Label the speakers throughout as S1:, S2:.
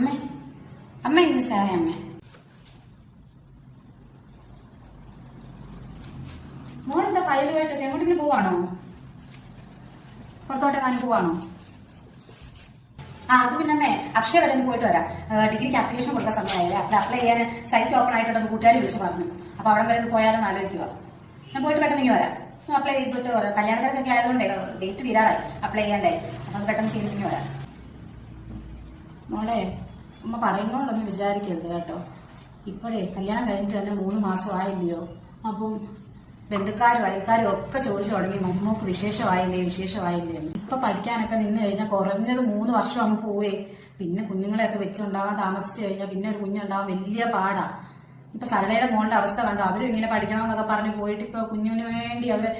S1: അമ്മേ അമ്മ ഇന്ന് ചായ അമ്മേ. മോളെന്താ ഫയലുമായിട്ടൊക്കെ എങ്ങോട്ടെങ്കിലും പോവാണോ? പുറത്തോട്ടെങ്ങാനും പോവാണോ? അത് പിന്നെ അമ്മേ അക്ഷയ വരെ ഒന്ന് പോയിട്ട് വരാം. ഡിഗ്രിക്ക് അപ്ലിക്കേഷൻ കൊടുക്കാൻ സമയമായില്ലേ. അപ്പൊ അപ്ലൈ ചെയ്യാൻ സൈറ്റ് ഓപ്പൺ ആയിട്ടുള്ളത് കൂട്ടുകാർ വിളിച്ച് പറഞ്ഞു. അപ്പൊ അവിടെ വരെ പോയാലും ആലോചിക്കുക. ഞാൻ പോയിട്ട് പെട്ടെന്ന് വരാം. അപ്ലൈ ചെയ്തിട്ട് വരാം. കല്യാണത്തിനൊക്കെ ആയതുകൊണ്ടേ ഡേറ്റ് തീരാറായി അപ്ലൈ ചെയ്യണ്ടേ. അപ്പൊ പെട്ടെന്ന് ചെയ്തിട്ട് വരാം. മോളെ അമ്മ പറയുന്നോണ്ടൊന്നും വിചാരിക്കരുത് കേട്ടോ. ഇപ്പോഴേ കല്യാണം കഴിഞ്ഞിട്ട് തന്നെ 3 മാസമായില്ലയോ. അപ്പം ബന്ധുക്കാരും അയൽക്കാരും ഒക്കെ ചോദിച്ചു തുടങ്ങി മരുമോക്ക് വിശേഷമായില്ലേ എന്ന്. ഇപ്പൊ പഠിക്കാനൊക്കെ നിന്ന് കഴിഞ്ഞാൽ കുറഞ്ഞത് 3 വർഷം അങ്ങ് പോവേ. പിന്നെ കുഞ്ഞുങ്ങളെയൊക്കെ വെച്ചുണ്ടാകാൻ താമസിച്ചു കഴിഞ്ഞാൽ പിന്നെ ഒരു കുഞ്ഞുണ്ടാവാൻ വലിയ പാടാ. ഇപ്പൊ സരളയുടെ മോളുടെ അവസ്ഥ കണ്ടോ. അവരും ഇങ്ങനെ പഠിക്കണമെന്നൊക്കെ പറഞ്ഞ് പോയിട്ട് ഇപ്പൊ കുഞ്ഞിന് വേണ്ടി അവര്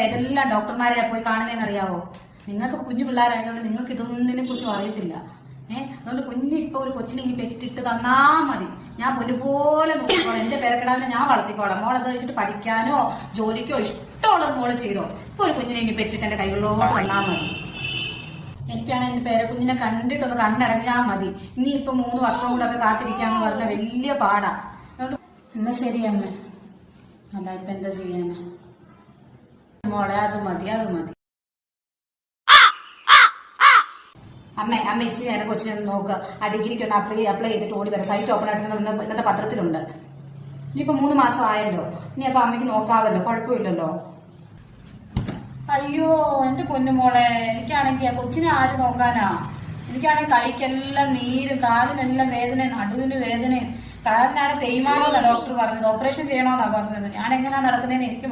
S1: ഏതെല്ലാം ഡോക്ടർമാരെ പോയി കാണുന്നതെന്ന് അറിയാവോ. നിങ്ങൾക്ക് കുഞ്ഞു പിള്ളേരായതുകൊണ്ട് നിങ്ങൾക്ക് ഇതൊന്നിനെ കുറിച്ചും അറിയത്തില്ല. അതുകൊണ്ട് കുഞ്ഞ് ഇപ്പൊ ഒരു കൊച്ചിനെങ്കിൽ പെറ്റിട്ട് തന്നാ മതി. ഞാൻ പൊന്നുപോലെ നോക്കിക്കോളാം. എന്റെ പേരക്കിടാവിനെ ഞാൻ വളർത്തിക്കോളാം. മോളത് കഴിഞ്ഞിട്ട് പഠിക്കാനോ ജോലിക്കോ ഇഷ്ടമുള്ളത് മോള് ചെയ്തോ. ഇപ്പൊ ഒരു കുഞ്ഞിനെങ്കിൽ പെറ്റിട്ട് എന്റെ കൈകളിലോട്ട് തന്നാ മതി. എനിക്കാണ് എന്റെ പേരക്കുഞ്ഞിനെ കണ്ടിട്ടൊന്ന് കണ്ണടഞ്ഞാ മതി. ഇനി ഇപ്പൊ 3 വർഷം കൂടെ ഒക്കെ കാത്തിരിക്കാന്ന് പറഞ്ഞ വലിയ പാടാ. എന്നാ ശരി അമ്മ. അല്ല ഇപ്പൊ എന്താ ചെയ്യാനാ മോളെ. അത് മതി. അമ്മ ഇച്ചിരി നേരം കൊച്ചിനെ നോക്കുക. ആ ഡിഗ്രിക്ക് ഒന്ന് അപ്ലൈ ചെയ്തിട്ട് ഓടി വരാം. സൈറ്റ് ഓപ്പൺ ആയിട്ട് ഇന്നത്തെ പത്രത്തിലുണ്ട്. ഇനിയിപ്പോ 3 മാസം ആയല്ലോ. ഇനി അപ്പൊ അമ്മയ്ക്ക് നോക്കാവല്ലോ. കുഴപ്പമില്ലല്ലോ. അയ്യോ എന്റെ പൊന്നുമോളെ, എനിക്കാണെങ്കിൽ ആ കൊച്ചിനെ ആര് നോക്കാനാ. എനിക്കാണെങ്കിൽ കൈക്കെല്ലാം നീര്, കാലിനെല്ലാം വേദന, നടുവിന് വേദന, കാലിനാണ് തേയ്മാനെന്നാ ഡോക്ടർ പറഞ്ഞത്. ഓപ്പറേഷൻ ചെയ്യണമെന്നാ പറഞ്ഞത്. ഞാൻ എങ്ങനെയാ നടക്കുന്നതെന്ന് എനിക്ക്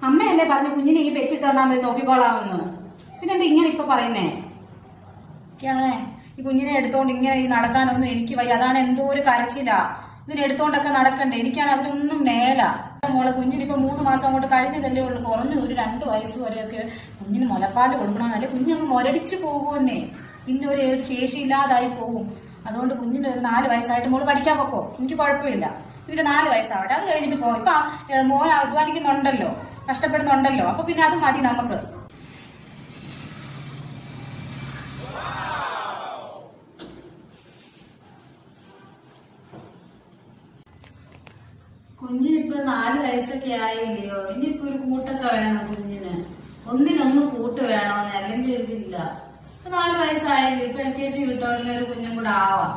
S1: അമ്മയല്ലേ പറഞ്ഞു കുഞ്ഞിനെ ഈ പെറ്റിട്ട് തന്നാ മതി നോക്കിക്കോളാമെന്ന്. പിന്നെന്താ ഇങ്ങനെ ഇപ്പൊ പറയുന്നേ. ഈ കുഞ്ഞിനെ എടുത്തോണ്ട് ഇങ്ങനെ ഈ നടക്കാനൊന്നും എനിക്ക് വയ്യ. അതാണ് എന്തോ ഒരു കരച്ചിലാ. ഇതിനെടുത്തോണ്ടൊക്കെ നടക്കണ്ടേ. എനിക്കാണ് അതിനൊന്നും മേല. മോളെ കുഞ്ഞിനിപ്പോ 3 മാസം അങ്ങോട്ട് കഴിഞ്ഞതല്ലേ ഉള്ളു. കുറഞ്ഞു ഒരു 2 വയസ്സ് വരെയൊക്കെ കുഞ്ഞിന് മുലപ്പാല് കൊടുക്കണമെന്നല്ലേ. കുഞ്ഞങ്ങ് മുരടിച്ചു പോകുമെന്നേ. പിന്നെ ഒരു ശേഷിയില്ലാതായി പോകും. അതുകൊണ്ട് കുഞ്ഞിന് ഒരു 4 വയസ്സായിട്ട് മോള് പഠിക്കാൻ പൊക്കോ. എനിക്ക് കുഴപ്പമില്ല. പിന്നെ 4 വയസ്സാവട്ടെ. അത് കഴിഞ്ഞിട്ട് പോകും. ഇപ്പൊ മോൻ അധ്വാനിക്കുന്നുണ്ടല്ലോ, കഷ്ടപ്പെടുന്നുണ്ടല്ലോ. അപ്പൊ പിന്നെ അത് മതി നമുക്ക്. കുഞ്ഞിനിപ്പോ 4 വയസ്സൊക്കെ ആയില്ലയോ. ഇനിയിപ്പോ ഒരു കൂട്ടൊക്കെ വേണം കുഞ്ഞിന്. ഒന്നിനൊന്ന് കൂട്ട് വേണമെന്ന്, അല്ലെങ്കിൽ ഇതില്ല. 4 വയസ്സായില്ലേ. ഇപ്പൊ LKG വിട്ടോടനെ ഒരു കുഞ്ഞും കൂടെ ആവാം.